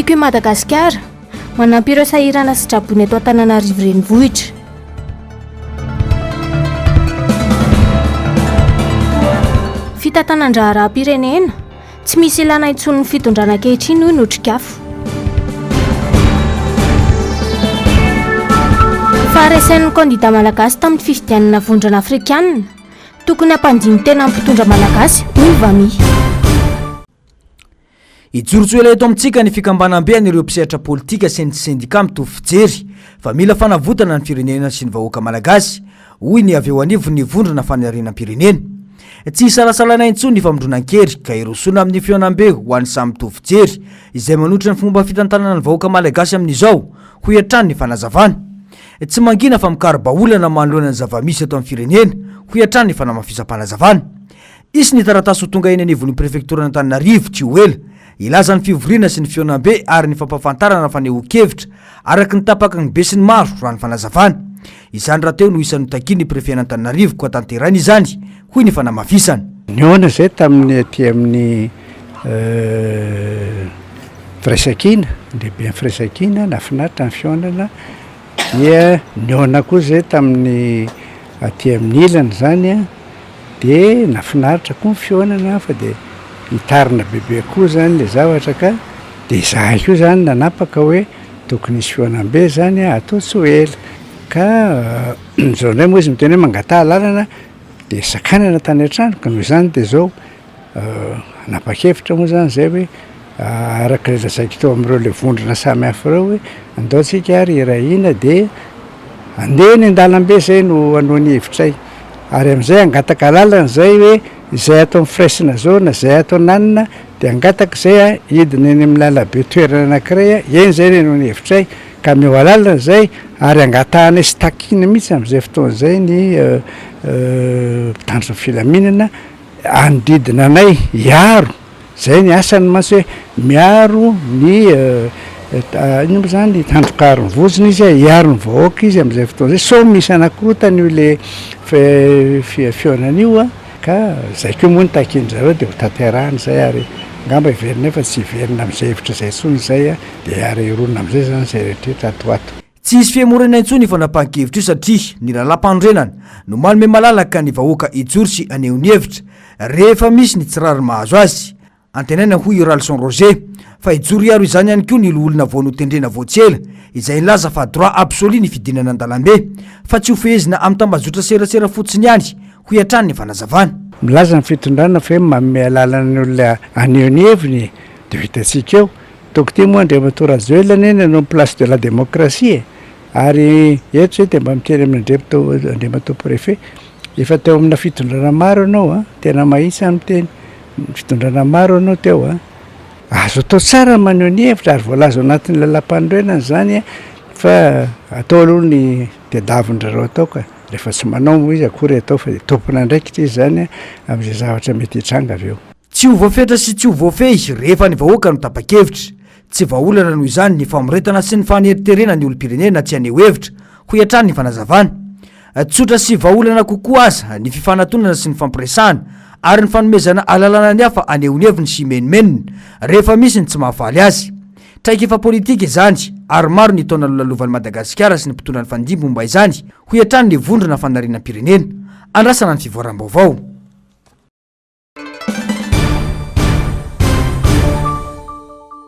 Tiako i Madagasikara manampy ireo sahirana sy trabony eto Antananarivo renivohitra. Fitantanan-draha ara-pirenena tsy misy ilana intsony ny fitondrana ankehitriny hoy notrikafo. Faharesen'ny kandida malagasy tamin'ny fifidianana vondrana afrikanina tokony hampandiny tena ampitondra malagasy hoy Vami. Ijorotsoela eto amintsika ny fikambanam-beany ireo mpisehatra politika sy ny sindika mitovy fijery fa mila fanavotana ny firenena sy ny vahoaka malagasy hoy ny avy eo anivo ny vondrana fanarianam-pirenena. Tsy salasalana intsony ny famondronan-kery ka irosona amin'ny fionam-be ho an'ny samy mitovy fijery izay manotrina ny fomba fitantanana ny vahoaka malagasy amin'izao ho hiatrany ny fanazavana. Tsy mangina fa mikarabaolana manoloana ny zavamisy eto amin'ny firenena ho hiatrany ny fanamafisam-panazavana. Isy ny taratasy ho tonga eny anivon'ny prefektorana Antananarivo tsy ho ela ilaza ny fivoriana sy ny fionam-be ary ny fampafantarana fanehoan-kevitra araky ny tapaka ny be sy ny maro raha ny fanazavana. Izany raha teo no isan'ny takiny prefena Antananarivo ko atanterany izany hoy ny fanamafisana. Niona zay tamin'ny aty amin'ny Firesakina, lehibe Firesakina nafinaritra ny fionana. Dia niona koa zay tamin'ny aty amin'ny ilana zany dia nafinaritra koa ny fionana fa dia hitarina bebe koa zany le zavatra ka dia izahay koa zany nanapaka hoe tokony isy fionam-be zany atao tsy ho ela ka zao ndray moa izy miteny hoe mangataha lalana dia sakanana tany an-trano ka noho izany dia zao napakevitra moa zany zay hoe araka le lazaiko teo amin'ireo le vondrana samy hafa ireo hoe andaontsika ary irahina dia andeha ny an-dalambe zay no anoany hevitray ary amin'izay angataka lalana zay hoe izay atao mifresina zao na izay atao nanina dia angataka zay hidina eny amin'ny lalabe toerana anankiray eny zay ny anoany hevitray ka meo alalana zay ary angatahana sy takina mihitsy amin'izay fotoana zay ny mpitandro filaminana anodidina anay hiaro zay ny asany mantsy hoe miaro ny ino moa zany tandrokaro ny vozona izy hiaro ny vahoaka izy amin'izay fotoana zay so misy anakorotany io le fionan'io ka zay koa moa ny takin'zareo dia ho tanterahany zay ary ngamba hiverina fa tsy hiverina amin'izay hevitra zay intsony zay dia ary ironina amin'izay zany zay rehetrarehetra atoato. Tsy isy fiamorana intsony ny fanapahan-kevitra io satria ny lalam-pandrenana no manome malalaka ny vahoaka ijoro sy aneho-ny hevitra rehefa misy ny tsirary mahazo azy. Antenaina hoy Ralson Roger fa ijoro iaro izany ihany koa ny olona vao notendrena voatsela izay nilaza fa droit absolu ny fidinana an-dalambe fa tsy ho fehezina amin'ny tambazotra serasera fotsiny ihany ho hiatrany ny fanazavana. Milaza ny fitondrana fa hoe manome alalany olona aneho-ny heviny dia vitantsika eo tokoty moa Andriamatoa Rajoelina eny no place de la démocratie ary eto zay dia mba miteny amin'ny Andriamatoa préfet efa teo amina fitondrana maro ianao tena mahitsy any miteny fitondrana maro ianao teo azo atao tsara maneho ny hevitra ary voalaza anatin'ny lalam-pandroenana zany fa atao aloha ny tediavindrareo atao ka rehefa tsy manao moa izy akory atao fa tompona ndraikitra izy zany amin'izay zavatra mety hitranga avy eo. Tsy ho voafetra sy tsy ho voafehy rehefa ny vahoaka no tapa-kevitra tsy vahaolana noho izany ny famoretana sy ny faneriterena ny olom-pirenena tsy haneho hevitra ho hiatrany ny fanazavana. Tsotra sy vahaolana kokoa aza ny fifanantonana sy ny fampiresahana ary ny fanomezana alalana ny hafa aneho ny heviny sy menimenina rehefa misy ny tsy mahafaly azy. Traika efa politika izany ary maro ny taona lolalovan'i Madagasikara sy ny mpitondra ny fandimby momba izany ho hiatrany ny vondrana fanarianam-pirenena. Andrasana ny fivoaram-baovao.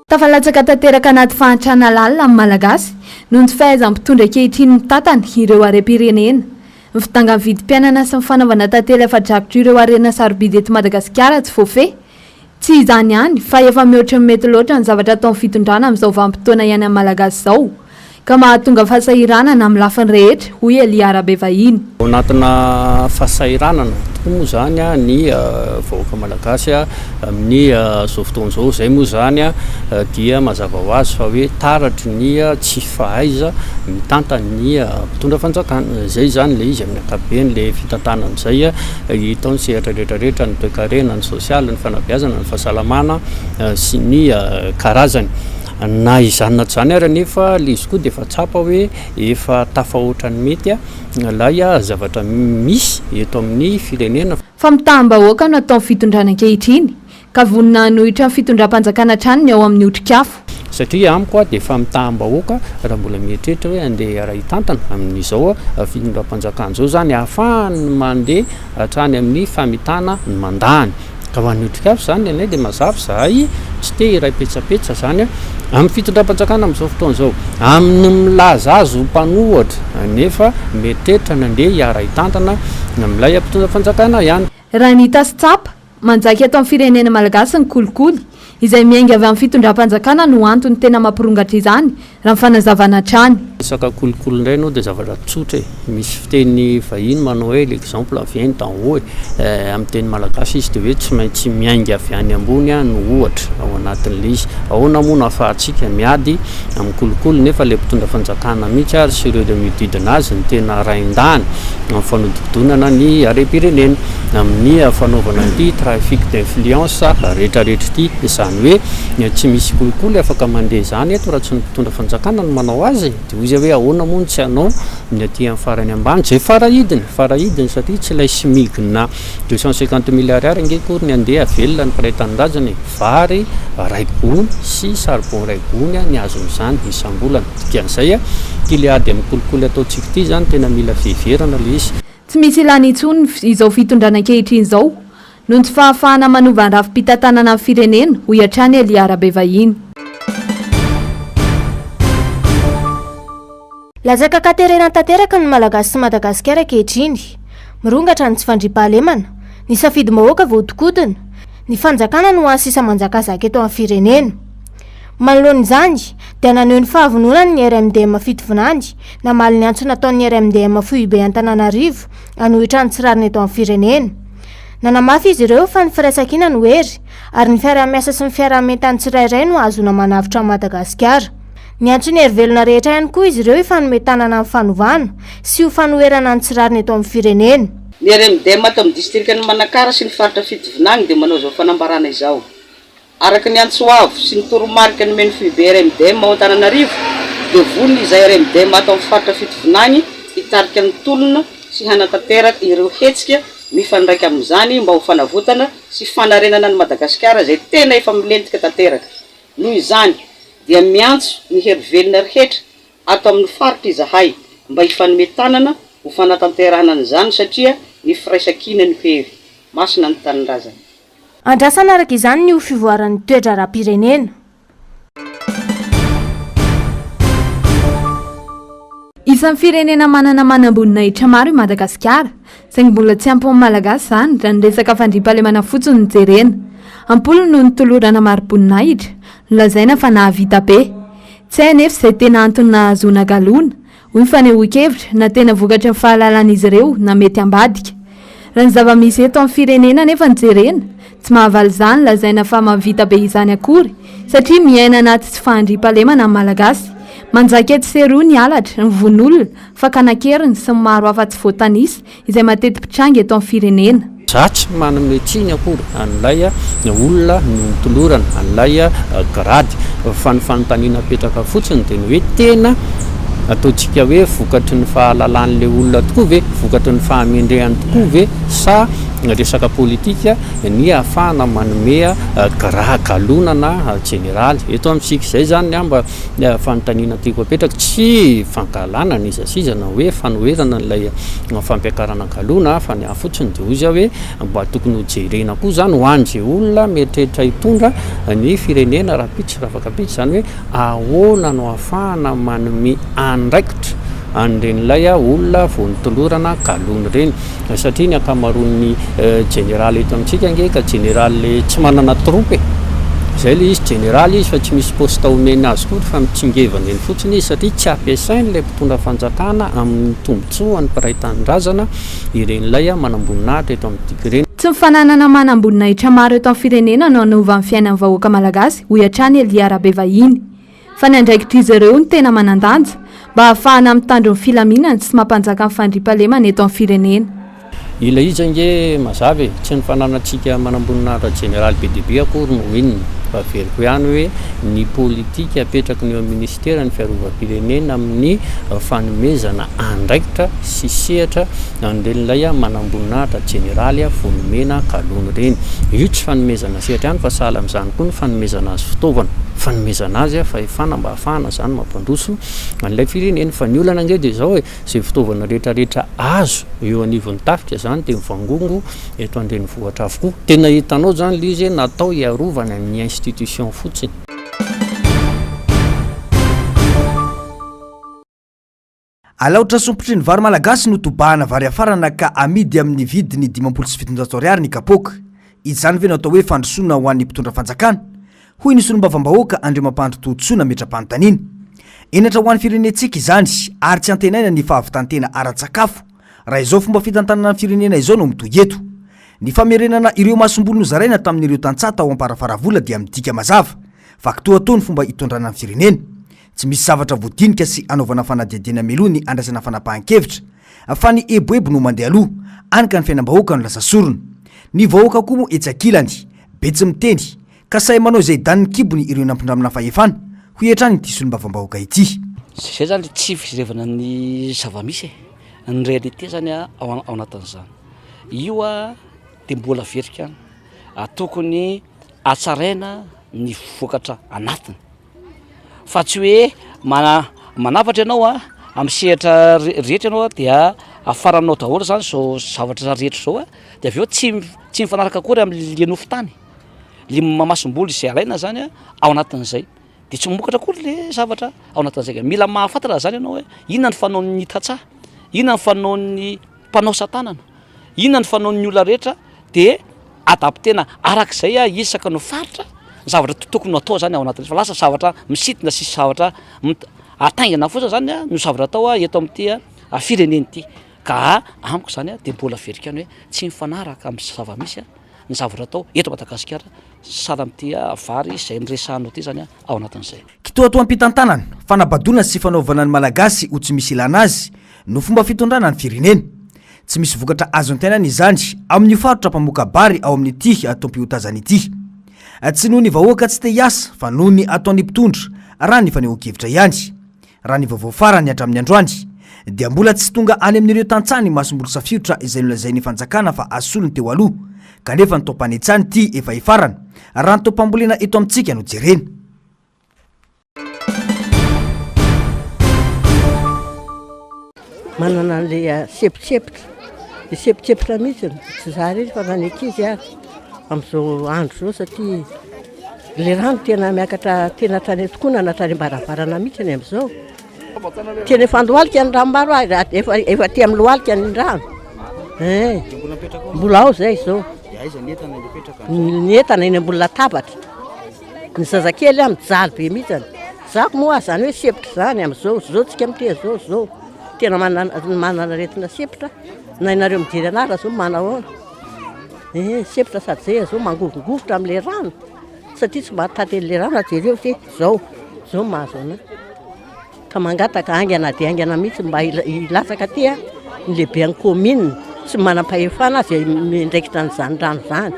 Tafalatsaka tanteraka anaty fahantrana lalina amin'ny Malagasy noho ny fahaizam-pitondra ankehitriny mitantana ireo harem-pirenena. Ny fitangan'ny vidim-pianana sy ny fanaovana tantely afa-drakotra ireo harena sarobidy eto Madagasikara tsy voafehy. Tsy izany ihany fa efa mihoatra mety loatra ny zavatra ataon'ny fitondrana amin'izao vanim-potoana ihany amin'ny Malagasy izao ka mahatonga fahasahiranana amin'ny lafiny rehetra hoy Elia Arabevahiny. Ao anatina fahasahiranana tokoa moa zany ny vahoaka malagasy amin'ny zao fotoana izao zay moa zany dia mazava ho azy fa hoe taratry ny tsy fahaiza mitantana ny mpitondra fanjakana. Zay zany le izy amin'ny ankapobeny le fitantana amin'izay hitaony sehatra rehetrarehetra ny toe-karena, ny sosialy, ny fanabeazana, ny fahasalamana sy ny karazany. Na izany zany ary nefa le izy koa dia efa tsapa hoe efa tafahoatra ny mety lay zavatra misy eto amin'ny firenena. Fa mitam-bahoaka no ataon'ny fitondrana ankehitriny ka vonina nohitra ny fitondram-panjakana hatrany ny ao amin'ny otrikafo. satria amiko a de efa mitam-bahoaka raha mbola mieritreritra hoe andeha ray tantana amin'izao fitondram-panjakana zao zany ahafahany mandeha hatrany amin'ny famitana ny mandany ka ho an'ny otrikafy zany anay de mazava zahay tsy te iray petsapetsa zany amin'ny fitondram-panjakana amin'izao fotoana zao amin'ny milaza azo mpanohatra nefa mieritreritra nandeha hiaray tantana amilay ampitondram-panjakana ihany raha nitasy tsapa manjaky ato amin'ny firenena malagasy ny kolikoly izay miainga avy amin'ny fitondram-panjakana no antony tena mampirongatra izany raha mifanazavana trany resaka kolikoly indray anao de zavatra tsotra misy fiteny vahiny manao hoe l'exemple vient d'en haut amin'ny teny malagasy izy de hoe tsy maintsy miainga avy any ambony no ohatra ao anatin'le izy ahoana moa no ahafahantsika miady amin'ny kolikoly nefa le mpitondra-panjakana mihitsy ary sy ireo miodidina azy ny tena raindany amin'ny fanodidonana ny harem-pirenena amin'ny fanaovana ity trafic d'influence rehetrarehetra ity izany hoe tsy misy kolikoly afaka mandeha zany eto raha tsy ny mpitondra-panjakana no manao azy de izy hoe ahoana moa tsy anao ny aty amin'ny farany ambany zay farahidiny satria tsy lay smigina 250 milliards nge kory ny andeha velona ny mpiray-tanindrazany vary ray gony sy charbon ray gony ny azon'izany isam-bolana dikan'izay kiliady amin'ny kolikoly ataontsika ity zany tena mila fiheverana le izy tsy misy ilany intsony izao fitondrana ankehitriny zao noho tsy fahafahana manova ny rafi-pitantanana amin'ny firenena ho iatrany aliarabe vahiny lazaka katerena tanteraka ny malagasy sy madagasikara ankehitriny mirongatra ny tsy fandriam-pahalemana ny safidy mahoaka voatokodina ny fanjakana no asisa manjakazaka eto amin'ny firenena manoloan'izany dia naneho ny fahavononany ny RMDM fitovinany namaly ny antso nataon'ny RMDM FUB Antananarivo anohitra ny tsirariny eto amin'ny firenena nanamafy izy ireo fa ny firaisan-kina no hery ary ny fiarah-miasa sy ny fiarah-mientany tsirairay no azona manavitra Madagasikara ny antso ny hery-velona rehetra ihany koa izy ireo ifanometanana amin'ny fanovana sy ho fanoherana ny tsirariny eto amin'ny firenena ny RMDM ato amin'ny distrikany Manakara sy ny faritra fitovinany dia manao zao fanambarana izao araka ny antso avo sy ny toromarika ny meny FUB RMDM ao Antananarivo dia vonona izay RMDM ato amin'ny faritra fitovinany hitarika ny tolona sy hanatanteraka ireo hetsika mifandraika amin'izany mba ho fanavotana sy fanarenana ny Madagasikara zay tena efa milentika tanteraka noho izany dia miantso ny hery-velona rehetra ato amin'ny faritra izahay mba hifanometanana ho fanatanterahana an'izany satria ny firaisan-kina ny hery masina ny tanindrazana andrasana araka izany ny ho fivoaran'ny toetra raha-pirenena isan'ny firenena manana manam-boninahitra maro i Madagasikara saingy mbola tsy ampy amin'ny malagasy zany raha ny resaka fandriam-pahalemana fotsiny ny jerena ampolo no nitolorana maro-boninahitra nolazaina fa nahavita be tsy hay nefa izay tena antony nahazoana galona hoy ny fanehoan-kevitra na tena vokatra ny fahalalan'izy ireo na mety ambadika raha ny zava-misy eto amin'ny firenena nefa ny jerena tsy mahavaly izany lazaina fa mahavita be izany akory satria miaina anaty tsy fahandriam-pahalemana amin'ny malagasy manjaky ety seroa ny alatra ny von'olona fa kanakeriny sy ny maro afa-tsy voatanisa izay mateti-pitrangy eto amin'ny firenena zatsy manome tsiny akory an'ilay olona nitolorana an'ilay grady fa ny fanontaniana petraka fotsiny dia ny hoe tena ataontsika hoe vokatry ny fahalalan'le olona tokoa ve vokatry ny fahamendrehany tokoa ve sa resaka politika ny ahafahana manome galonana generaly eto amintsika izay zany amba fanontaniana tiako apetraka tsy fankalana ny izasizana hoe fanoherana n'ilay fampiakarana galona fa ny afotsiny dia ozy hoe mba tokony ho jerena koa zany ho an'zay olona mieritreritra hitondra ny firenena raha pitsy raha fakapitsy zany hoe ahoana no ahafahana manome andraikitra an'iren'ilay olona vao nitolorana galona reny satria ny akamaroan'ny generaly eto amintsika nge ka generaly tsy manana troupy zay le izy generaly izy fa tsy misy poste omena azy koa fa mitsingevana eny fotsiny izy satria tsy ampiasainy le mpitondra fanjakana amin'ny tombotsoa ny mpiray-tanindrazana iren'ilay manamboninahitra eto amin'n'ity reny tsy mifananana manam-boninahitra maro eto amin'ny firenena no anova amin'ny fiainan'ny vahoaka malagasy ho iatrany aliarabe vahiny fa ny andraikitra izy ireo ny tena manan-danja mba ahafahana mitandro ny filaminana sy mampanjaka amin'ny fandriam-pahalemana eto amin'ny firenena ila izy nge mazava e tsy ny fananantsika manamboninahitra generaly be dibe akory no inony fa veriko ihany hoe ny politika apetraka ny eo amin'ny ministera ny fiarovam-pirenena amin'ny fanomezana andraikitra sy sehatra an'ireny manamboninahitra generaly vonomena galona reny io tsy fanomezana sehatra ihany fa sahala amin'izany koa ny fanomezana azy fitaovana fanomezana azy fa efana mba hafahana zany mampandroso an'ilay fireneny fa ny olana nge dia zao hoe zay fitaovana rehetrarehetra azo eo anivon'ny tafika zany dia mivangongo eto andrenivohitra avokoa tena hitanao zany le izy natao hiarovana amin'ny institution fotsiny. alaotra sompotry ny vary malagasy no tobahana vary afarana ka amidy amin'ny vidiny 570 ariary ny kapoka izany ve natao hoe fandrosoana ho an'ny mpitondra fanjakana hoy ny solombavambahoaka Andriamampandry Tohotsoa Metrapantaniny enatra ho an'ny firenentsika izany ary tsy antenaina ny fahavitantena ara-tsakafo raha izao fomba fitantanana ny firenena izao no mitoy eto ny famerenana ireo masombolo nozaraina tamin'ireo tantsata ao amparafaravola dia midika mazava fa kitoa ny fomba hitondrana ny firenena tsy misy zavatra voadinika sy anaovana fanadihadiana meloa ny andrasana fanapahan-kevitra fa ny eboebo no mandeha aloha anka ny fiainam-bahoaka no lasa sorona ny vahoaka koa moa etsakilany betsy miteny ka say manao izay daniny kibony ireo nampindramina fahefana ho etrany ity solombavambahoaka ity zay zany tsy fizerevana ny zavamisy ny réalité zany ao anatin'izany io dia mbola verika tokony atsaraina ny vokatra anatiny fa tsy hoe manavatra ianao amin'ny sehatra rehetra ianao dia afaranao daholo zany zao zavatra rehetra zao dia avy eo tsy mifanaraka akory amin'ny lenofo tany le mamasom-boly izay alaina zany ao anatin'izay dia tsy mamokatra akory le zavatra ao anatin'izay mila mahafantatra zany ianao hoe inona ny fanaon'ny tatsaha inona ny fanaon'ny mpanao satanana inona ny fanaon'ny olona rehetra dia adaptena arak'izay isaka no faritra zavatra tokony atao zany ao anatin'izay fa lasa zavatra misitina sy zavatra ataingana fotsiny zany no zavatra atao eto amin'ity fireneny ity ka amiko zany dia mbola verika any hoe tsy mifanaraka amin'ny zavamisy ny zavatra atao eto Madagasikara sala amin'ity vary izay niresahanao ity zany ao anatin'izay kitoatoam-pitantanana fanabadona sy fanaovana ny malagasy ho tsy misy ilana azy no fomba fitondrana ny firenena tsy misy vokatra azo an-tenany izany amin'ny farotra mpamoaka bary ao amin'ity tompiotazany ity tsy noho ny vahoaka tsy te hiasa fa noho ny ataon'ny mpitondra raha ny fanehoan-kevitra ihany raha ny vaovao farany hatramin'ny androany dia mbola tsy tonga any amin'ireo tantsany masombolo safirotra izay nolazain'ny fanjakana fa asolony teo aloha kanefa ny tao-panetsany ity efa hifarana raha ny tao-pambolena eto amintsika no jerena manana an'le sepitsepitra le sepitsepitra mihitsy tsy za rery fa nanekizy amin'izao andro zao satria le rano tena miakatra tena tany tokoa nanatany mbaravarana mihitsy ny amin'izao tena efa andohalika ny rambaro efa ty amin'ny lohalika ny rano mbola ao zay zao ny entana eny ambony latabatra ny zazakely mijaly be mihitsy zako moa zany hoe sepitra zany amin'izao zao tsika mite zao tena manana retina sepitra na inareo mijery anara zao manao sepitra sady zay zao mangovingovotra amin'le rano satria tsy mahatately rano ajereo ty zao mahazo ana ka mangataka aingana dia aingana mihitsy mba hilatsaka ty ny lehibe any commune tsy manam-pahefana azy ndraikitra n'izany rano zany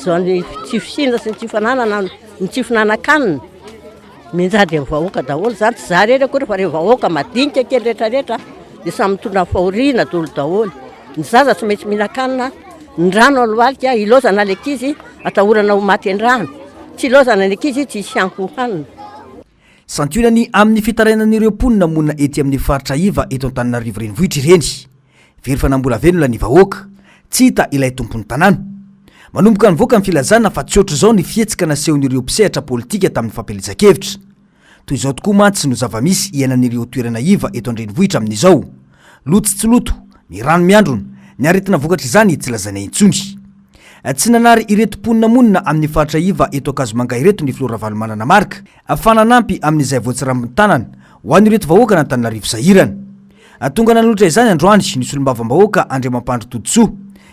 zao ny tsy fisindra sy ny tsy fananana ny tsy finanankanina minjady amin'ny vahoaka daholo zany tsy za rery akory fa re vahoaka madinika kely rehetrarehetra dia samy mitondra fahoriana daholo daholo ny zaza tsy maintsy mihinan-kanina ny rano alohalika ilozana le kizy atahorana ho maty an-drano tsy ilozana le kizy tsy isianko hanina santionany amin'ny fitarainan'ireo mponina monina ety amin'ny faritra iva eto an-Antananarivo renivohitra ireny very fanambola-velona ny vahoaka tsy hita ilay tompony tanàna manomboka nivoaka ny filazana fa tsy oatra zao ny fietsika nasehon'ireo mpisehatra politika tamin'ny fampelezan-kevitra toy izao tokoa mantsy no zava-misy iainan'ireo toerana iva eto an-drenivohitra amin'izao loto tsy loto ny rano miandrona ny aretina vokatra izany tsy lazana intsony tsy nanary ireto mponina monina amin'ny faritra iva eto Akazomanga ireto ny Flora Valomanana Marka fananampy amin'izay voatsirambony tanana ho an'ireto vahoaka na Antananarivo sahirana tonga nanolotra izany androany ny solombavambahoaka Andriamampandry Tohotsoa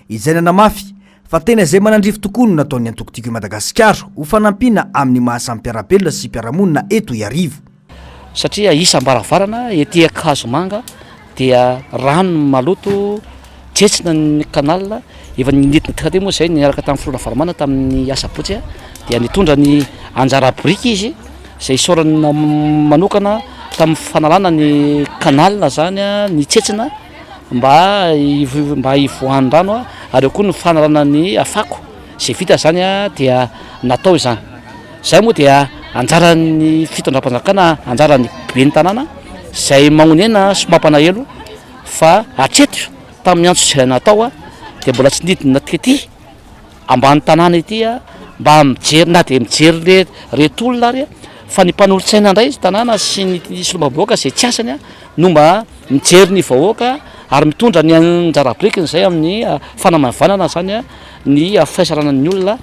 izay nanamafy fa tena izay manandrify tokoa no nataon'ny antokotiko i Madagasikara ho fanampiana amin'ny mahasampiarabelona sy mpiaramonina eto iarivo satria isam-baravarana ety Akazomanga dia rano maloto tsetsina ny kanal efa ninetina tikaty moa zay niaraka tamin'ny Flora Valamana tamin'ny asabotsy dia nitondra ny anjara briky izy izay isaorana manokana tamin'ny fanalana ny kanal zany ny tsetsina mba hivoahan'ny rano ary eo koa ny fanalana ny afako izay vita zany dia natao izany zay moa dia anjarany fitondram-panjakana anjarany be ny tanàna zay magnonena sy mampanaelo fa atreto tamin'ny antso zay natao dia mbola tsy nidina tety ambany tanàna itya mba mijery na dia mijery le retolona ary fa ny mpanolotsaina indray izy tanàna sy ny solombaboaka zay tsy asany no mba mijery ny vahoaka ary mitondra ny anjarabrikiny zay amin'ny fanamavanana zany ny fisaranan'ny olona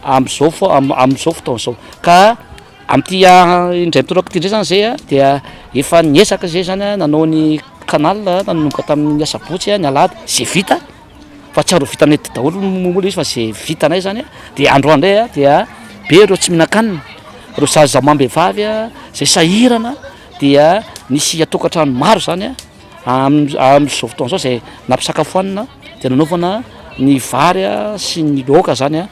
am'izao fotoana zao ka am'ty indray mitondrako ty ndray zany zay dia efa niesaka zay zany nanao ny canal nanomboka tamin'ny asabotsy ny alady zay vita fa tsy aro vitanay daholo mola izy fa zay vitanay zany dia androany indray dia be ireo tsy mihinan-kanina reo zazamambehivavy zay sahirana dia nisy atokantrano maro zany am'izao fotoana zao zay nampisakafoanina dia nanaovana ny vary sy ny laoka zany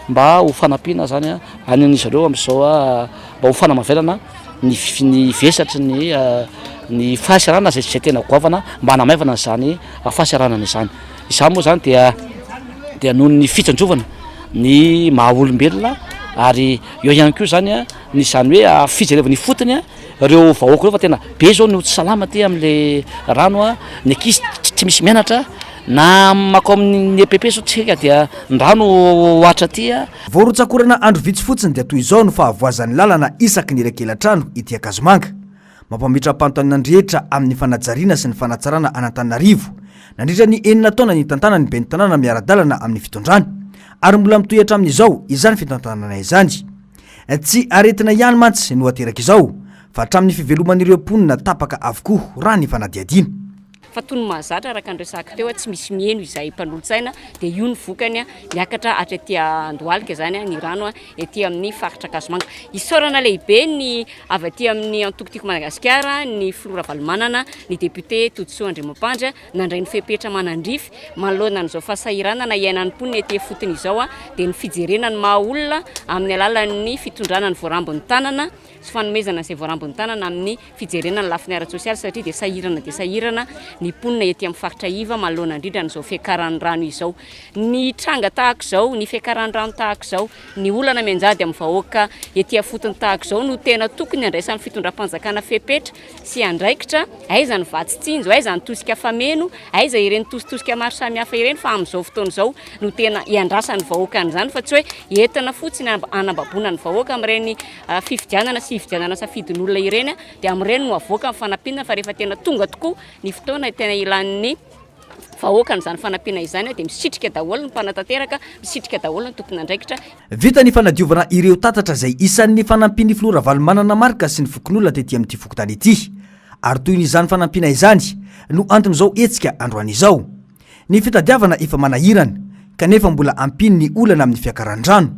mba ho fanampiana zany an'izy ireo am'izao mba ho fanamavelana ny vesatry ny fahasiarana zay tena goavana mba hanamaivana zany fahasiaranana izany izany moa zany dia noho ny fitsanjovana ny mahaolombelona ary eo ihany koa zany ny zany hoe fijerevany fotony ireo vahoaka reo fa tena be zao no tsy salama ty am'le rano ny ankizy tsy misy mianatra na mako amin'ny EPP zao tsy heka dia ndrano ohatra ty voarotsakorana andro vitsy fotsiny dia toy izao no fahavoazan'ny lalana isaky ny elakelan-trano ity Akazomanga mampamitra-panotananandrehetra amin'ny fanajariana sy ny fanatsarana Antananarivo nandritra ny 9 taona ny tantana ny ben'ny tanàna miara-dalana amin'ny fitondrana ary mbola mitohy hatramin'izao izany fitantanana izany tsy aretina ihany mantsy no ateraka izao fa hatramin'ny fiveloman'ireo mponina tapaka avokoa raha ny fanadiadiana fa toy ny mahazatra araka andresaka teo tsy misy mieno izay mpanolotsaina dia io ny vokany miakatra atretỳ Andohalika zany ny rano etỳ amin'ny faritra Akazomanga isaorana lehibe ny avy atỳ amin'ny antokotiko Madagasikara ny Flora Valomanana ny député Toutso Andriamampandry nandray ny fepetra manandrify manoloana n'izao fahasahiranana na iainan'ny mponina etỳ fotony izao dia ny fijerena ny maha olona amin'ny alalan'ny fitondrana ny voarambon'ny tanana sy fanomezana izay voarambon'ny tanana amin'ny fijerena ny lafiny ara-tsosialy satria dia sahirana ny mponina etỳ amin'ny faritra Iva manoloana indrindra n'izao fiakaran'ny rano izao ny tranga tahaka izao ny fiakaran'ny rano tahaka izao ny olana mianjady amin'ny vahoaka etỳ fotony tahaka izao no tena tokony andraisan'ny fitondram-panjakana fepetra sy andraikitra aiza ny vatsitsinjo aiza ny tosika fameno aiza ireny tositosika maro samihafa ireny fa amin'izao fotoana izao no tena iandrasan'ny vahoaka an'izany fa tsy hoe entina fotsiny anambabona ny vahoaka amin'ireny fifidianana sy hividianana safidin'olona ireny dia amin'ireny no avoaka amin'ny fanampinana fa rehefa tena tonga tokoa ny fotoana tena ilan'ny vahoaka n'izany fanampiana izany dia misitrika daholo ny mpanatanteraka misitrika daholo ny tompony andraikitra vita ny fanadiovana ireo tatatra zay isan'ny fanampiany Flora Valomanana marika sy ny fokon'olona tetỳ amin'ity fokotany ity ary toy n'izany fanampiana izany no anton'izao etsika androany izao ny fitadiavana efa manahirana kanefa mbola ampiny ny olana amin'ny fiakaran-drano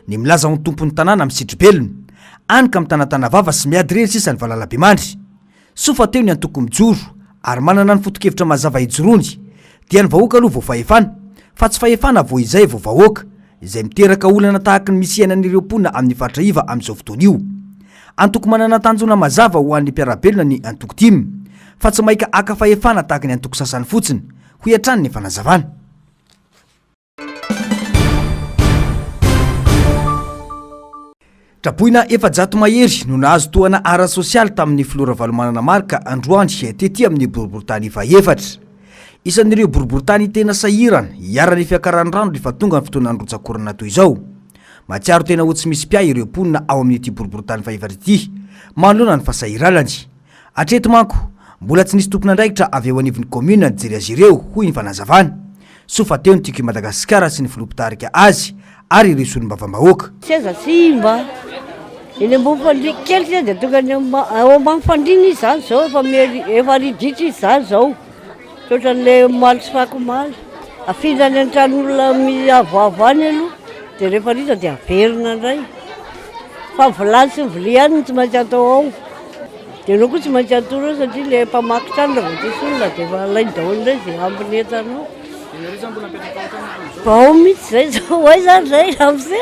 ny milaza ho tompon'ny tanàna misitribelona anyka amin'ny tanatana vava sy miady rery sisa ny valalabe mandry sofa teo ny antoko mijoro ary manana ny fotokevitra mazava hijorony dia ny vahoaka aloha vao fahefana fa tsy fahefana vo izay vao vahoaka izay miteraka olana tahaka ny misy ainan'ireo mponina amin'ny faritra Iva amin'izao fotoana io antoko manana tanjona mazava ho an'ny mpiarabelona ny antoko timy fa tsy maika aka fahefana tahaka ny antoko sasany fotsiny ho iatrany ny fanazavana trapoina efa-jato mahery no nahazo toana ara-sosialy tamin'ny Flora Valomanana marika androany tetỳ amin'ny boriboritany Iva efatra isan'ireo boriboritany tena sahirana hiarany fiakaran'ny rano rehefa tonga ny fotoana androtsakorana toy izao matsiaro tena ho tsy misy mpiay ireo mponina ao amin'ity boriboritany faefatra ity manoloana ny fahasahiranany atreto manko mbola tsy nisy tompona andraikitra avy eo anivon'ny commune nijery azy ireo hoy ny fanazavana sofa teo ny tiko Madagasikara sy ny filopitarika azy ary ireo solom-bavambahoaka seza simba eny ambony fandriky kely sy dia tokany ao ambany fandrina izany zao efa riditra izany zao ohatran'le maly sy fakomaly afindany an-tran'olona miavoavany aloha dia rehefa ritra dia averina indray fa vilany sy viliany tsy maintsy atao ao dia anao koa tsy maintsy atoro satria le mpamaky trano raha vao tsisy olona dia efa lainy daholo indray zay ambiny entanao ao mihitsy zay zao ay zany zay ramse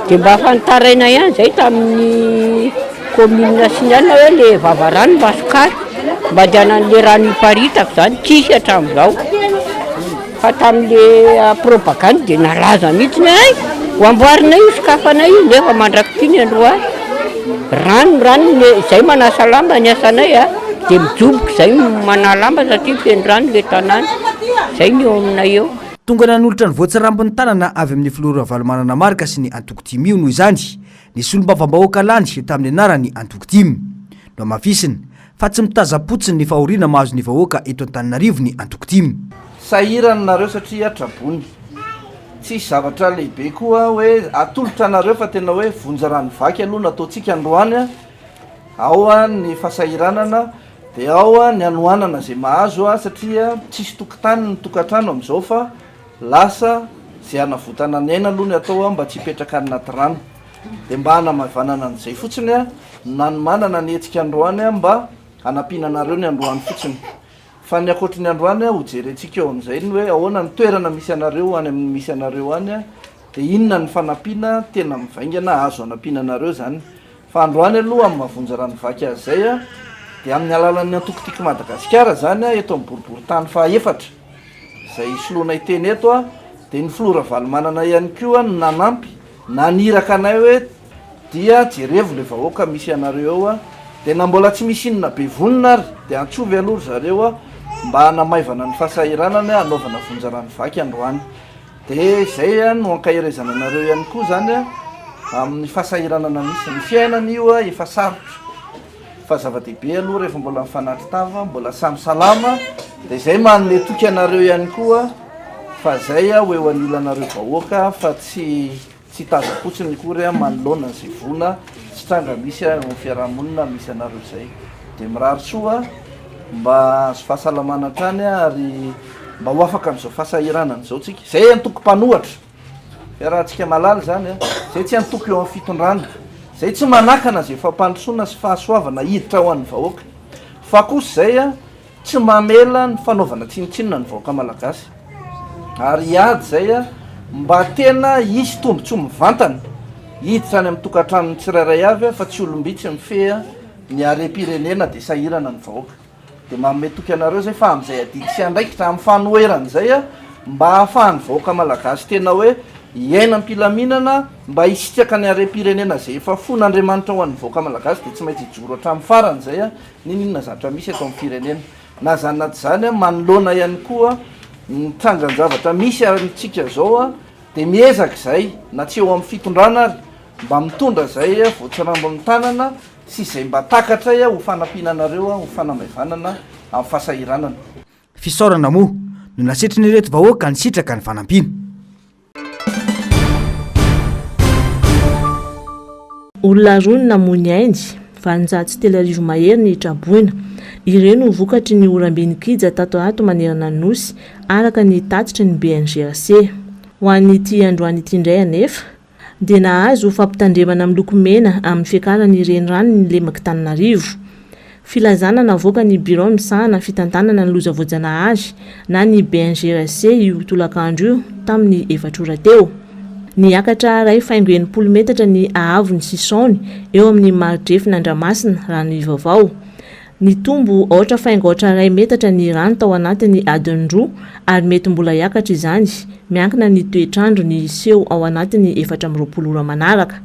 dia mba fanitaraina ihany zay tamin'ny commune signal hoe le vavarano masokary mba dianan'le rano iparitako zany tsisy hatramin'izao fa tamin'le propagande dia nalaza mihitsy ny ay ho amboarina io sokafanay io nefa mandrakitiny androany rano zay manasa lamba ny asanay a dia mijoboka zay mana lamba satria feny rano le tanàny zay ny eo aminay eo. Tonga nanolotra ny voatsirambony tanana avy amin'ny filora valomanana marika sy ny antoko-dimy io noho izany nisy olom-bava-bahoaka landy tamin'ny anarany antoko-dimy no mafisiny fa tsy mitazapotsiny ny fahoriana mahazo ny vahoaka eto Antananarivo ny antoko-dimy. Sahirana nareo satria atrabony tsisy zavatra lehibe koa hoe atolotra anareo fa tena hoe vonja rano vaky aloha nataontsika androany ao ny fahasahiranana dia ao ny anoanana zay mahazo satria tsisy tokotany ny tokantrano amin'izao fa lasa zay anavotana ny aina aloha ny atao mba tsy hipetraka anaty rano dia mba hanamavanana an'izay fotsiny nanomanana ny hetsika androany mba hanampiananareo ny androany fotsiny fa ny akoatry ny androany hojerentsika eo amin'izay ny hoe ahoana ny toerana misy anareo any amin'ny misy anareo any dia inona ny fanampiana tena mivaingana azo hanampiananareo zany fa androany aloha amin'ny mavonja rano vaky azy zay dia amin'ny alalan'ny antokotiky Madagasikara zany eto amin'ny boriboritany fahaefatra zay soloana iteny eto dia ny filora valomanana ihany koa nanampy naniraka anay hoe dia jerevo le vahoaka misy anareo eo dia na mbola tsy misy inona be vonona ary dia antsovy aloha zareo mba hanamaivana ny fahasahiranany anaovana vonja rano vaky androany dia zay no ankahirezana anareo ihany koa zany amin'ny fahasahiranana misy ny fiainana io efa sarotra fa zava-dehibe aloha rehefa mbola mifanatry tava mbola samy salama dia zay manome toky anareo ihany koa fa zay hoe ho anilanareo vahoaka fa tsy tazapotsiny kory manoloana zay vona tsy tranga misy ny fiarahamonina misy anareo zay dia mirary soa mba azo fahasalamana trany ary mba ho afaka amin'izao fahasahiranana zao tsika zay antoko mpanohatra fiarahantsika malala zany zay tsy antoko eo amin'ny fitondrana zay tsy manakana zay fampandrosoana sy fahasoavana hiditra ho an'ny vahoaka fa kosa zay tsy mamela ny fanaovana tsinotsinona ny vahoaka malagasy ary iady zay mba tena isy tombontsoa mivantana hiditra any amin'ny tokantrano tsirairay avy fa tsy olombitsy mifeha ny harem-pirenena dia sahirana ny vahoaka dia manome toky anareo zay fa amin'izay adidy sy andraikitra amin'ny fanoherana zay mba hahafahan'ny vahoaka malagasy tena hoe iaina am-pilaminana mba hisitraka ny harem-pirenena zay efa fon'Andriamanitra ho an'ny vahoaka malagasy dia tsy maintsy hijoro hatramin'ny farany zay ninona zavatra misy eto amin'ny firenena na zany naty zany manoloana ihany koa ny trangan-javatra misy antsika zao dia miezaka zay na tsy eo amin'ny fitondrana ary mba mitondra zay voatsirambo amin'ny tanana sy zay mba takatray ho fanampiananareo ho fanamaivanana amin'ny fahasahiranana. Fisaorana moa no nasetry ny reto vahoaka ny sitraka ny fanampiana. Olona roa ny namony aindy valonjato telo arivo mahery ny traboina ireny ho vokatry ny oram-beny kija tato ato manerana ny nosy araka ny tatitra ny BNGRC ho an'ny ity androany ity indray anefa dia nahazo fampitandremana amin'ny loko mena amin'ny fiakarany renirano ny lemaka Antananarivo. Filazana navoaka ny bureau misahana fitantanana ny loza voajanahary na ny BNGRC io tolakandro io tamin'ny 4 ora teo. Niakatra ray faingo 80 metatra ny ahavony Sisony eo amin'ny Maridrefy Nandramasina rano ivaovao. Ny tombo ohatra faingo ohatra ray metatra ny rano tao anatiny adiny roa ary mety mbola hiakatra izany miankina ny toetrandro ny seho ao anatiny 420 ora manaraka.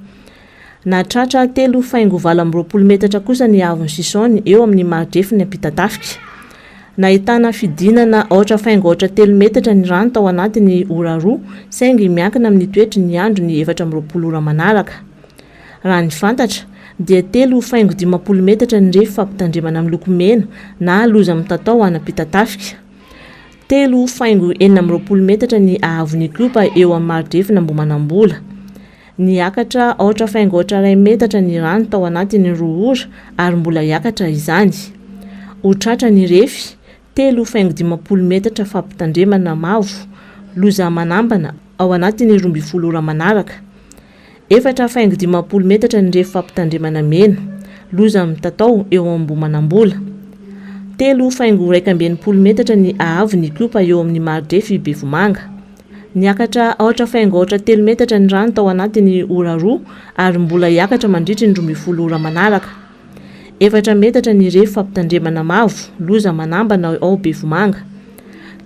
Natratra 3,20 metatra kosa ny ahavony Sisony eo amin'ny Maridrefy ny Ampitatafika. Nahitana fidinana ohatra faingo ohatra 3 metatra ny rano tao anatiny ora roa saingy miankina amin'ny toetry ny andro ny 420 ora manaraka. Raha ny fantatra dia 3,50 metatra ny refy fampitandremana amin'ny loko mena na loza mitatao ana Ampitatafika. 3,40 metatra ny ahavony Kopa eo amin'ny Maridrefy na Ambomanambola. Niakatra ohatra faingo ohatra 1 metatra ny rano tao anatiny 2 ora ary mbola hiakatra izany. Otratra ny refy 3,50 metatra fampitandremana mavo loza manambana ao anatiny 12 ora manaraka. 4,50 metatra ny refy fampitandremana mena loza mitatao eo Ambomanambola. 3,20 metatra ny ahavony Kopa eo amin'ny Maridrefy Bevomanga. Niakatra ohatra faingo ohatra 3 metatra ny rano tao anatiny ora roa ary mbola hiakatra mandritra ny 12 ora manaraka. 4 metatra ny refy fampitandremana mavo loza manambana ao Bevomanga.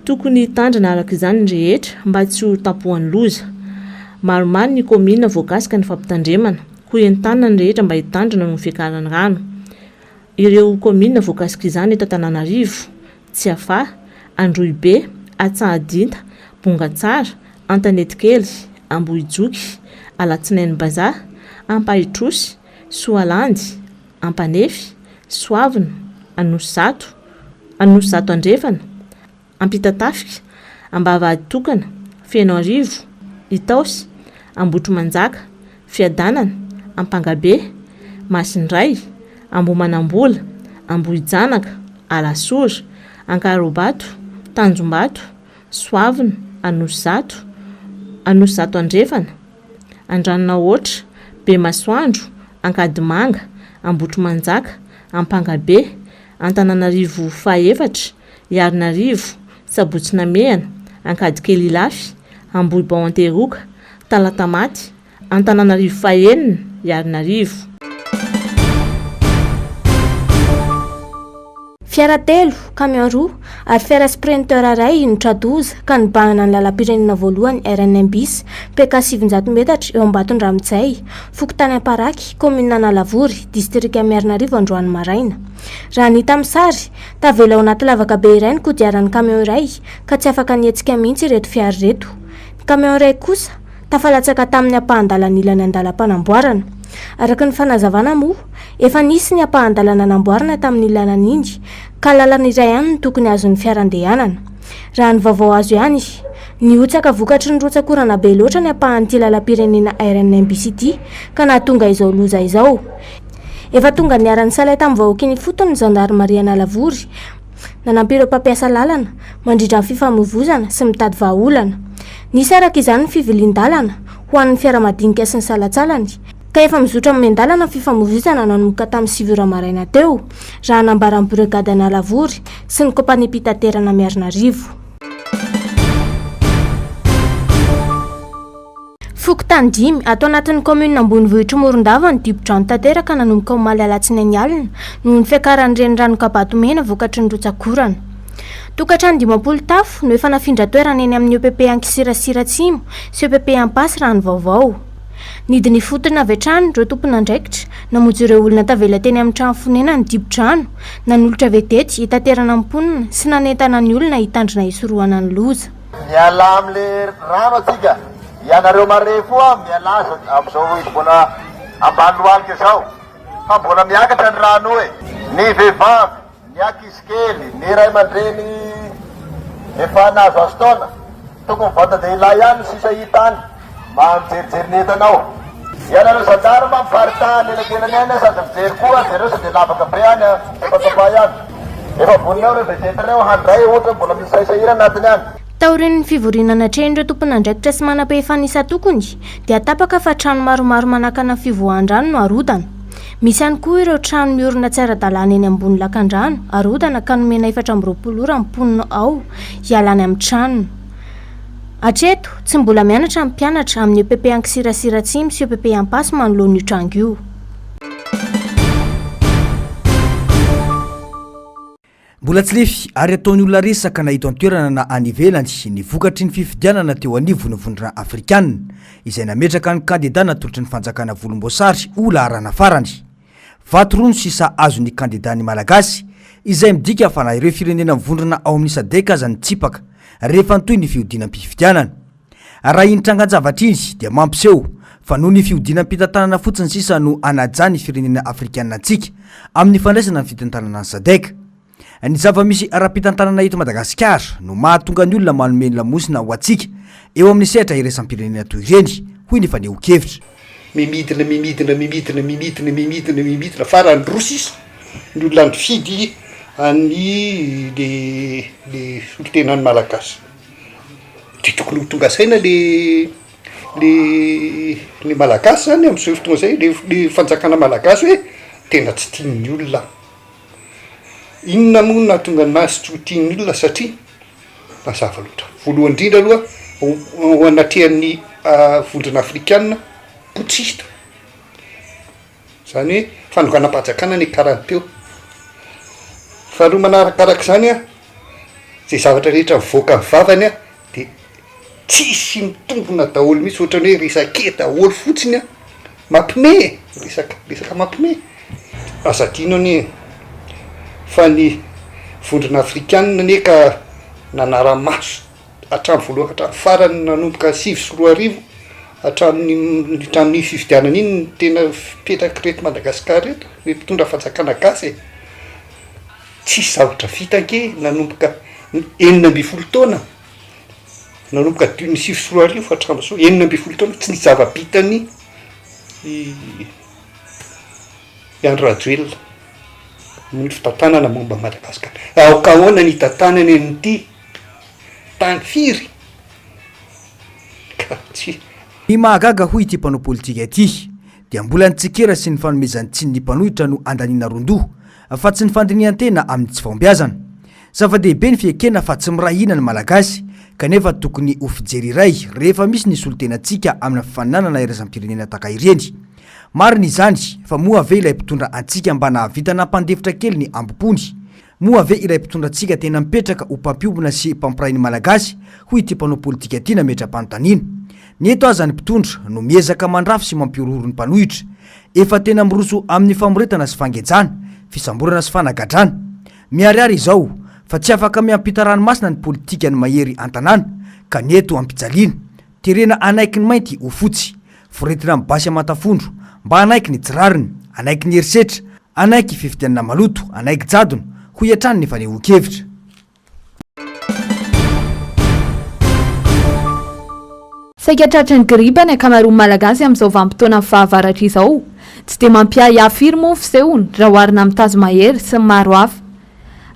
Tokony tandrina araka izany rehetra mba tsy ho tapohan'ny loza. Maromaro ny komina voakasika ny fampitandremana ho entanany rehetra mba hitandrina no fiakarany rano. Ireo komina voakasika izany eto Antananarivo: Tsiafa, Androibe, Antsahadinta, Bongatsara, Antanetikely, Ambohijoky, Alatsinainy Bazaha, Ampahitrosy, Soalandy, Ampanefy, Soavina, Anosy Zato Andrefana, Ampitatafika, Ambavady Tokana, Feno Arivo, Itaosy, Ambotro Manjaka, Fiadanana, Ampangabe, Masindray, Ambomanambola, Ambohijanaka, Alasora, Ankarobato, Tanjombato, Soavina, Anosy Zato Andrefana, Andranona Oatra, Bemasoandro, Ankadimanga, Ambotro Manjaka, Ampangabe, Antananarivo Faefatra, Iarinarivo, Sabotsinamehana, Ankadikely Ilafy, Ambohibao Anteroka, Talatamaty, Antananarivo Faenina, Iarinarivo. Fiara 3, camion 2 ary fiara sprinter iray nitradoza ka nibahana ny lalam-pirenena voalohany RNM-bis PK 700 metatra eo Ambatondramotsay, Fokotany Amparaky, commune Analavory, district Antananarivo androany maraina. Raha ny hita amin'ny sary, tavela ao anaty lavaka be iray ny kodiaran'ny camion iray ka tsy afaka nietsika mihitsy ireto fiara reto. Ny camion iray kosa tafalatsaka tamin'ny ampahan-dalana ilany andalam-panamboarana. Araka ny fanazavana moa, efa nisy ny ampahan-dalana namboarana tamin'ny ilanana iny ka lalana iray ihany no tokony azon'ny fiarandehanana. Raha ny vaovao azo ihany, ny otsaka vokatry ny rotsakorana be loatra ny ampahan'ity lalam-pirenena RNM-bis ity ka nahatonga izao loza izao. Efa tonga niara-ny salay tamin'ny vahoaky ny fotony ny Gendarmerie Analavory, nanampy ireo mpampiasa lalana mandrindra ny fifamoivoizana sy mitady vahaolana. Nisy araka izany ny fivilian-dalana ho an'ny fiara-madinika sy ny salatsalany ka efa mizotra amin'ny fifamoivoizana nanomboka tamin'ny 7 maraina teo, raha nambaran'ny brigady Analavory sy ny kompania mpitaterana Miarinarivo. Fokotany 5 atao anatin'ny commune Ambonivohitra Morondava ny dibo-drano tanteraka nanomboka omaly alatsinainy alina noho ny fiakaran'ny renirano Kabatomena vokatry ny rotsakorana. Tokatrano 20 tafo no efa nafindra toerana eny amin'ny EPP Ankisirasira Atsimo sy EPP Ampasy raha ny vaovao. Nidiny fotony avy hatrany ireo tompona andraikitra namonjy ireo olona tavela teny amin'ny trano fonena ny dibo-drano, nanolotra vetety hitaterana amponina sy nanentana ny olona hitandrina hisorohana ny loza. Miala amin'le rano atsika, ianareo marefo mialaza amin'izao mbola ambany lohalika izao, fa mbola miakatra ny rano hoe ny vehivavy, ny ankizy kely, ny ray aman-dreny efa nahazo azo taona, tokony vata-dehilahy ihany sisa hitany mamijerijery ny entanao. Ianareo zandary mampifaritany elakelany any sady mijery koa zareo sady lavaka be any tapatapa ihany. Efa voninao reo vetetrareo handray ohatra mbola misy saisahira anatiny any. Taorin'ny fivorinana hatrehan'ireo tompona andraikitra sy manam-pahefanisa tokony dia tapaka fa trano maromaro manakana fivoahan-drano no arodana. Misy ihany koa ireo trano miorina tsy ara-dalàna eny ambony lakan-drano arodana ka nomena 420 ora mponina ao hialany amin'ny tranony. Hatreto tsy mbola mianatra ny mpianatra amin'ny EPP Ankisirasira Atsimo sy EPP Ampasy manoloana io trano io. Mbola tsy lefy ary ataony olona resaka nahito an-toerana na anivelany ny vokatry ny fifidianana teo anivony vondrona afrikanina izay nametraka ny kandida natolotry ny fanjakana volomboasary ola arana farany. Vato rono sisa azo ny kandida ny malagasy izay midika fa na ireo firenena mivondrona ao amin'ny sadeka aza ny tsipaka rehefa ntoy ny fihodinam-pifidianana. Raha iny trangan-javatra iny dia mampiseho fa noho ny fihodinam-pitantanana fotsiny sisa no anajany firenena afrikanina antsika amin'ny fandraisana ny fitantanana ny sadeka. Ny zava-misy ara-pitantanana eto Madagasikara no mahatonga ny olona manome ny lamosina ho atsika eo amin'ny sehatra iraisam-pirenena toy ireny, hoy ny faneho-kevitra. Mimidina farany roa sisa ny olona nifidy any le solitenany malagasy. Dia tokony ho tonga saina le malagasy zany amin'izao fotoana zay, le fanjakana malagasy hoe tena tsy tian'ny olona. Inona moa nahatonga anazy tsy ho tian'ny olona satria mazava loatra. Voalohany indrindra aloha ho anatrehan'ny vondrona afrikanina potsista. Zany hoe fandokanam-panjakana ny karany teo. Faharoa manarakaraka izany zay zavatra rehetra mivoaka ny vavany dia tsisy mitombona daholo mihitsy, ohatrany hoe resake daholo fotsiny mampime resaka mampime azadino ny fa ny vondrona afrikanina ne ka nanara-maso hatramin'ny voalohany hatramin'ny farany nanomboka 5 hatramin'ny fividianana iny ny tena fipetraka reto Madagasikara reto le mpitondra fanjakana gasy tsisy zavatra vitanke nanomboka 19 taona nanomboka 5 hatramin'izao 19 taona tsy nisy zava-bitany Andro Rajoelina ny fitantanana momba Madagasikara aokahoana ny tantanany an'ity tany firy ka tsy ny mahagaga hoy ity mpanao politika ity dia mbola nitsikera sy ny fanomezany tsy ny mpanohitra no andaniana rondoha fa tsy ny fandinihan-tena amin'ny tsy fahombiazana zava-dehibe ny fiekena fa tsy mirahina ny malagasy kanefa tokony ho fijery iray rehefa misy ny solotenantsika amin'ny fifaninanana irazam-pirenena taka ireny marina izany fa moa ave ilay mpitondra antsika mba nahavita nampandefitra kely ny ambopony moa ave ilay mpitondra antsika tena mipetraka ho mpampiobona sy mpampiray ny malagasy hoy ity mpanao politika ity nametra-panontaniana ny eto aza ny mpitondra no miezaka mandrafy sy mampiororo ny mpanohitra efa tena miroso amin'ny famoretana sy fangejana fisamborana sy fanagadrana miariary izao fa tsy afaka miampita ranomasina ny politika ny mahery an-tanàna ka ny eto ampijaliana terena anaiky ny mainty ho fotsy foretina mibasy amatafondro mba anaiky ny tsirariny anaiky ny herisetra anaiky fifidianana maloto anaiky jadona ho iatrany ny fanehoan-kevitra saika tratran'ny gripa ny akamaroany malagasy amin'izao vanim-potoana amin'ny fahavaratra izao tsy dia mampiay afiry moa fisehoany raha oharina amin'ny tazo mahery sy ny maro hafa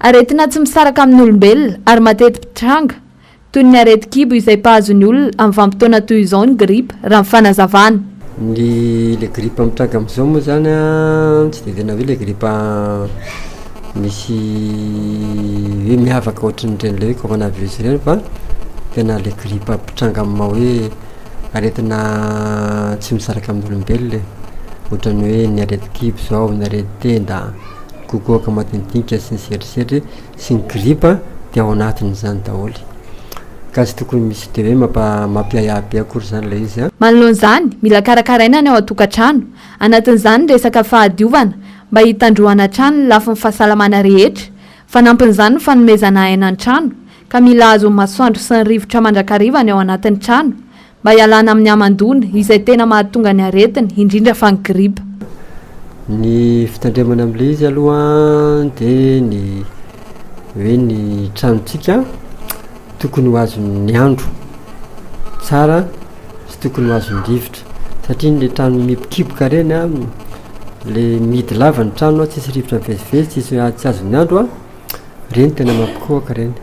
aretina tsy misaraka amin'ny olombelona ary matety pitranga toy ny areti-kibo izay mpahazony olona amin'ny vanim-potoana toy izao ny gripa raha ny fanazavana ny le gripa mitranga amin'izao moa zany a tsy dia tena hoe le gripa misy hoe mihavaka ohatran'ireny le hoe coronavirus ireny fa tena le gripa mpitranga amin'ny maha hoe aretina tsy misaraka amin'ny olombelona ohatrany hoe ny areti-kibo zao ny areti-tenda kokoaka madinidinika sy ny serisery sy ny gripa dia ao anatin'izany daholy ka tsy tokony misy de hoe mampiayabe akory zany le izy a manoloan'izany mila karakaraina ny ao an-tokantrano anatin'izany ny resaka fahadiovana mba hitandroana trano ny lafi ny fahasalamana rehetra fanampin'izany ny fanomezana aina ny trano ka mila azo masoandro sy ny rivotra mandrakariva ny ao anatin'ny trano mba hialana amin'ny amandona izay tena mahatonga ny aretiny indrindra fa ny gripa ny fitandremana amin'le izy aloha dia ny hoe ny tranontsika tokony ho azony andro tsara sy tokony ho azony rivotra satria nyle trano mipikiboka reny a le midy lava ny trano a tsisy rivotra mivezivezy tsy azony andro a reny tena mampikoaka reny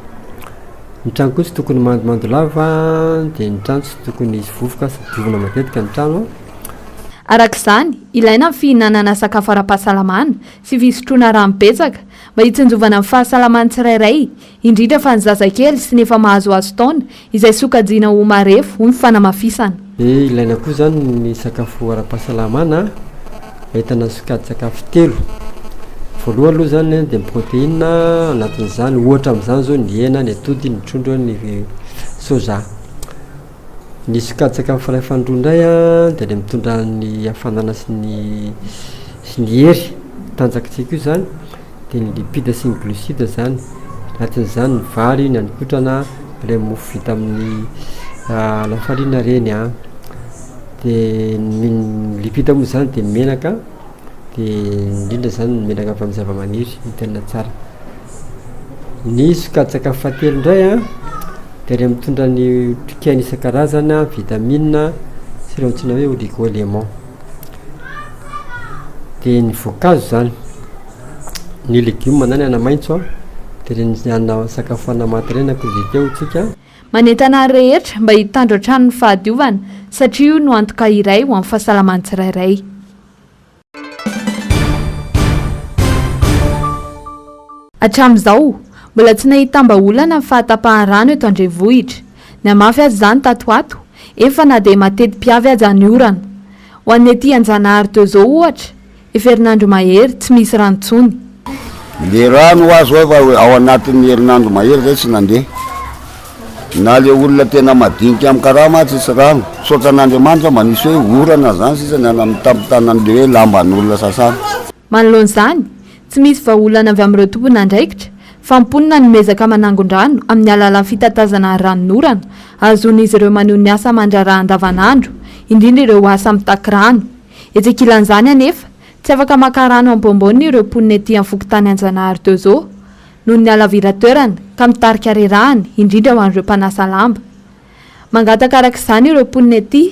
ny trano koa tsy tokony mandomando lava dia ny trano tsy tokony izy vovoka sy diovina matetika ny trano a arak'izany ilaina ny fihinanana sakafo ara-pahasalamana sy fisotroana rano betsaka mba hitsinjovana amin'ny fahasalamany tsirairay indrindra fa ny zazakely sy nefa mahazoazo taona izay sokajiana ho marefo ho ny fanamafisana ilaina koa zany ny sakafo ara-pahasalamana ahitana sokady sakafo 3 voalohany aloha zany dia protéine anatin'izany ohatra amin'izany zao ny hena ny atody ny trondro ny soja ny sokady sakafo faray fandroandray a dia le mitondra ny hafanana sy ny hery tanjakintsika io zany dia ny lipide sy ny glucide zany anatin'izany ny vary ny anikotrana le mofo vita amin'ny lafarina reny a dia ny lipide moa zany dia menaka dia indrindra zany ny menaka avy amin'ny zava-maniry ny tena tsara ny sokady sakafo fahatelo indray a dia re mitondra ny trikaina isan-karazana vitamine sy ireo antsina hoe oligo-élément dia ny voankazo zany ny legioma zany ana-maitso a dia reny ana sakafo ana-maty reny akozety eo tsika manentana rehetra mba hitandro an-trano ny fahadiovana satria io no antoka iray ho amin'ny fahasalamany tsirairay hatramin'izao mbola tsy nahitamba-olana ny fahatapahany rano eto andrenivohitra ny amafy azy izany tatoato efa na dia matety mpiavy azy any orana ho an'ny aty Anjanahary teo izao ohatra Fernandro Mahery tsy misy ranontsony le rano azo efa ao anatin'ny herinandro mahery zay tsy nandeha na le olona tena madinika amin'ny karama tsisy rano sotra n'Andriamanitra manisy hoe orana zany sisa ny ana mitamintana an'le hoe lamban'olona sasana. Manoloan'izany tsy misy vahaolana avy amin'ireo tompona andraikitra fa mponina nomezaka manangon-drano amin'ny alalan'ny fitatazana ranonorana azon'izy ireo maneho ny asa mandraraha andavanandro indrindra ireo asa mitaky rano. Ejekilan'izany anefa tsy afaka maka rano ambonimbony ireo mponina ety amin'ny fokotany Anjanahary teo zao noho ny alavira-toerana ka mitarika rerahany indrindra ho an'ireo mpanasa lamba. Mangataka arak'izany ireo mponina ety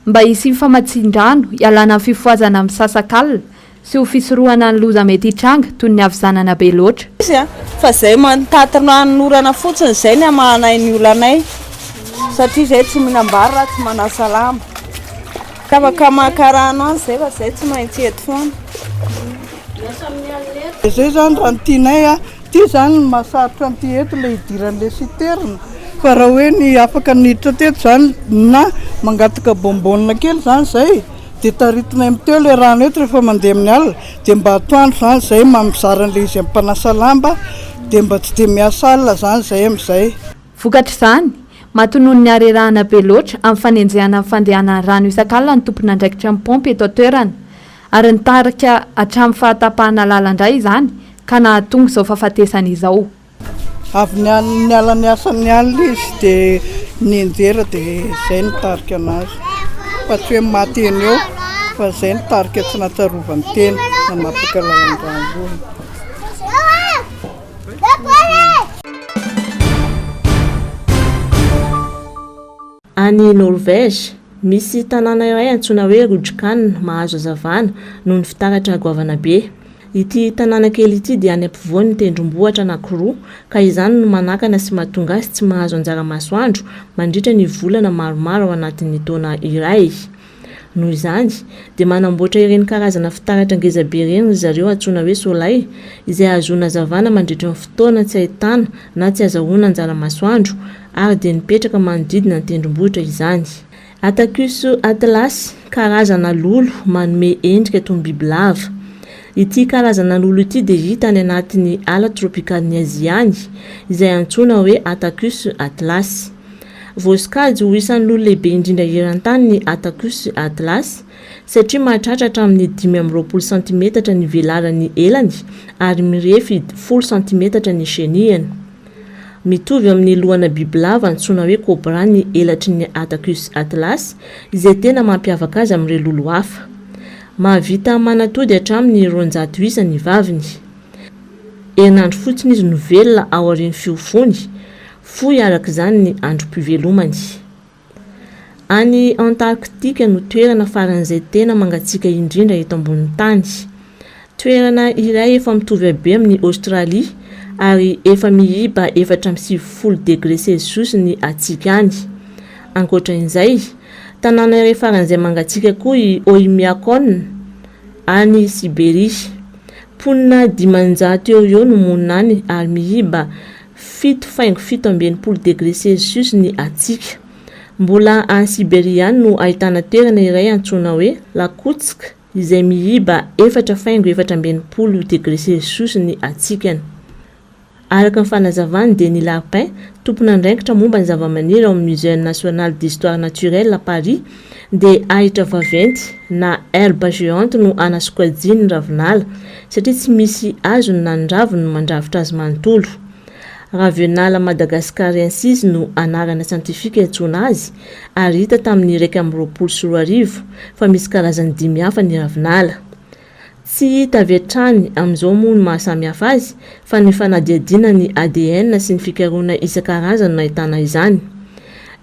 mba hisy famatsian-drano ialana amin'ny fifoazana amin'ny sasakalina sy ho fisorohana ny loza mety hitranga toy ny avizanana be loatra. Fa zay mantaty ranonorana fotsiny zay ny amahanay ny olanay satria zay tsy minambary raha tsy manasa lamba. Afaka maka rano any zay fa zay tsy maintsy eto foana. Zay zany raha ny tianay ty zany masarotra an'ty eto le hidiran'le siterna fa raha hoe ny afaka niditra teto zany na mangataka bombonina kely zany zay dia taritinay miteo le rano eto rehefa mandeha amin'ny alina dia mba atoandro zany zay mamizarana izy amin'ny mpanasa lamba dia mba tsy dia miasa alina zany zay amin'izay. Vokatra izany matonoho ny arerahana be loatra amin'ny fanenjehana amin'ny fandehana rano isan-kalina ny tompona andraikitra amin'ny pompy eto an-toerana ary nitarika hatramin'ny fahatapahana lalandray izany ka nahatonga izao fahafatesana izao. Avy ny ala ny asany alina izy dia nenjera dia zay nitarika anazy fa tsy hoe maty eny eo fa zay nitarika tsy natsarovany tena na napaka lalan-drano. Any Norvège misy tanàna iray antsoina hoe Rudjkan mahazo hazavana noho ny fitaratra goavana be. Ity tanàna kely ity dia any ampovoany tendrombohitra anankiroa ka izany no manakana sy mahatonga azy tsy mahazo anjara masoandro mandritra ny volana maromaro ao anatin'ny taona iray. Noho izany dia manamboatra ireny karazana fitaratra ngezabe ireny zareo antsoina hoe soleil izay ahazoana hazavana mandritra ny fotoana tsy ahitana na tsy azahoana anjara masoandro ary dia nipetraka manodidina ny tendrombohitra izany. Atacus atlas karazana lolo manome endrika toy ny bibilava. Ity karazana lolo ity dia hita any anatin'ny ala tropikalin'ny Azia any izay antsoina hoe Atacus atlas. Voasokajy ho isan'ny lolo lehibe indrindra eran-tany ny Atacus atlas satria mahatratra hatramin'ny 520 cm ny velarany elany ary mirefy 10 cm ny chenillany. Mitovy amin'ny lohana bibilava antsoina hoe cobra ny elatry ny Atacus atlas izay tena mampiavaka azy amin'ireo lolo hafa. Mahavita manatody hatramin'ny 200 isa ny vaviny. Herinandro fotsiny izy no velona ao aorian'ny fiofony, fohy araka izany ny androm-pivelomany. Any Antarctique no toerana faran'izay tena mangatsiaka indrindra eto ambonin'ny tany. Toerana iray efa mitovy be amin'ny Australie ary efa mihiba 470 degré Celsius ny hatsiaka any. Ankoatran'izay, tanàna iray faran'izay mangatsiaka koa i Oymyakon any Siberia. Ponina 500 eo no monina any ary mihiba 7,70 degré Celsius ny hatsiaka. Mbola any Siberia no ahitana toerana iray antsoina hoe Yakutsk izay mihiba 4,70 degré Celsius ny hatsikany. Araka ny fanazavany Denis Lapin, tompona andraikitra momba ny zavamaniry ao amin'ny Musée National d'Histoire Naturelle à Paris, dia ahitra vaventy na herbe géante no anasokajiny ny ravinala satria tsy misy azony na ny raviny no mandrafitra azy manontolo. Ravinala Madagascariensis izy no anarana siantifika antsoina azy ary hita tamin'ny 120 fa misy karazany 5 hafa ny ravinala. Tsy hita avy hatrany amin'izao moa ny mahasamihafa azy fa ny fanadihadiana ny ADN sy ny fikarohana isan-karazany no ahitana izany.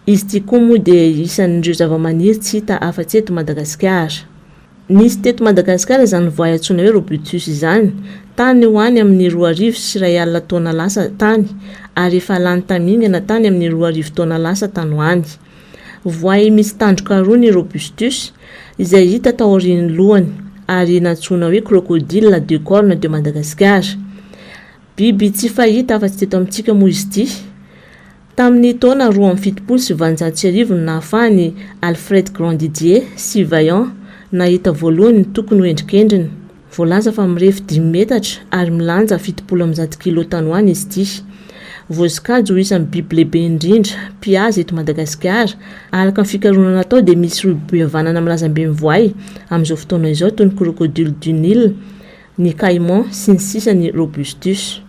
Izy ity koa moa dia isan'ireo zavamaniry tsy hita afa-tsy eto Madagasikara. Nisy teto Madagasikara izany voay antsoina hoe Robutus izany, tany hoany amin'ny 2,000 sy 1,000 taona lasa tany ary efa lany tamingana tany amin'ny 2,000 taona lasa tany hoany. Voay misy tandroka roa ny Robustus izay hita tao aorian'ny lohany ary nantsoina hoe crocodile de corne de Madagascar. Biby tsy fahita afa-tsy teto amintsika moa izy ity. Tamin'ny taona 1790 no nahafahany Alfred Grandidier sy Vaillant nahita voalohany ny tokony ho endrikendriny. Voalaza fa mirefy 10 metatra ary milanja 70 kg tany hoany izy ity. voasikajo isan'ny biby lehibe indrindra mpiazy eto Madagasikara. Araka ny fikarohana natao dia misy roa bevanana milazam-be mivoay amin'izao fotoana izao toy ny crocodile du Nil, ny caïman sy ny sisa ny robustus.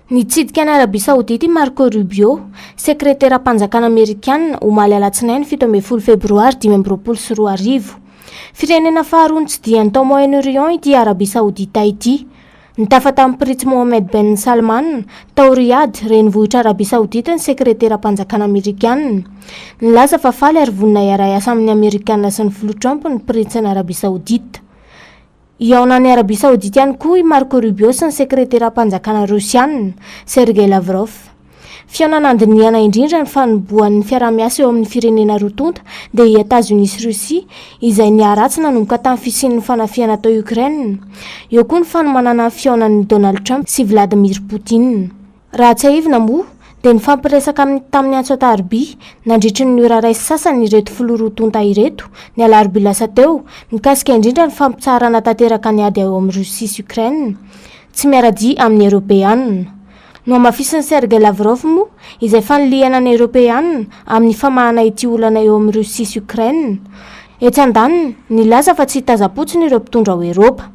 Nitsidika ny Arabia Saodita i Marco Rubio, sekretera mpanjakana Amerikanina omaly alatsinainy 17 febroary 2024. Firenena faharoa ny tsidiany tao Moyen-Orient ity Arabia Saodita ity. Nitafa tamin'ny Prince Mohammed Ben Salman tao Riyad, renivohitra Arabia Saodita ny sekretera mpanjakana Amerikanina. Nilaza fa faly ary vonina iara asa amin'ny Amerikanina sy ny filoha Trump ny Prince ny Arabia Saodita. Iaonan'ny Arabia Saodita ihany koa i Marco Rubio sy ny sekretera mpanjakana Rosianina Sergei Lavrov. Fiaonana andiniana indrindra ny fanombohan'ny fiaramiasa eo amin'ny firenena roa tonta dia i États-Unis sy Russia izay niaratsy nanomboka tamin'ny fisian'ny fanafiana tao Ukraine. Eo koa ny fanomanana ny fiaonan'ny Donald Trump sy Vladimir Poutine. Raha tsy aivina moa dia ny fampiresaka tamin'ny antso ataribia nandritry ny ora-raisy sasany ireto filoha roa tonta ireto ny alarobia lasa teo mikasika indrindra ny fampitsarana tanteraka ny ady ao amin'ny Russia sy Ukraine tsy miara-dia amin'ny Europeanina. No amafisin'ny Sergei Lavrov moa izay fanilihana ny Europeanina amin'ny famahana ity olana eo amin'ny Russia sy Ukraine. Etsy andaniny nilaza fa tsy hitaza-potsiny ireo mpitondra ho Eropa.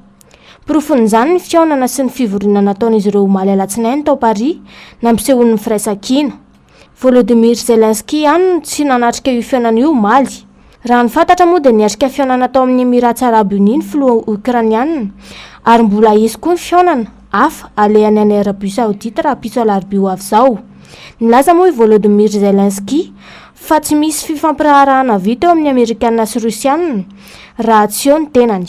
Porofon'izany ny fiaonana sy ny fivoriana nataon'izy ireo omaly alatsinainy tao Paris nampisehoan'ny firaisan-kina. Volodymyr Zelensky ihany tsy nanatrika io fiaonana io omaly. Raha ny fantatra moa dia niatrika fiaonana tao amin'ny Emirats Arabes Unis ny filoha Ukrainiana ary mbola izy koa ny fiaonana hafa alehany any Arabia Saodita raha piso alarobia ho avy izao. Nilaza moa i Volodymyr Zelensky fa tsy misy fifampiraharahana vita eo amin'ny Amerikanina sy Rosianina raha tsy eo ny tenany.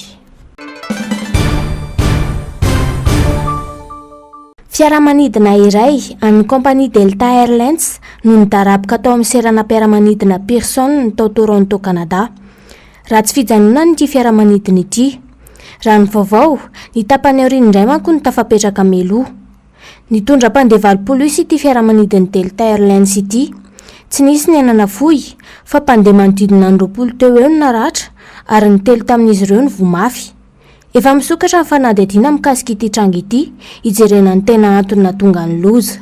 Fiaramanidina iray amin'ny kompania Delta Airlines no nidaraboka tao amin'ny seranam-piaramanidina Pearson tao Toronto, Canada. Raha tsy fijanonana ity fiaramanidina ity. Raha ny vaovao, ny tapany aoriana indray manko no tafapetraka meloa. Nitondra mpandeha 20 ity fiaramanidina Delta Airlines ity. Tsy nisy ny anana fohy, fa mpandeha manodidina ny 20 teo eo no naratra ary ny telo tamin'izy ireo ny vomafy. Efa misokatra ny fanadihadiana mikasika ity tranga ity, ijerena ny tena antony nahatonga ny loza.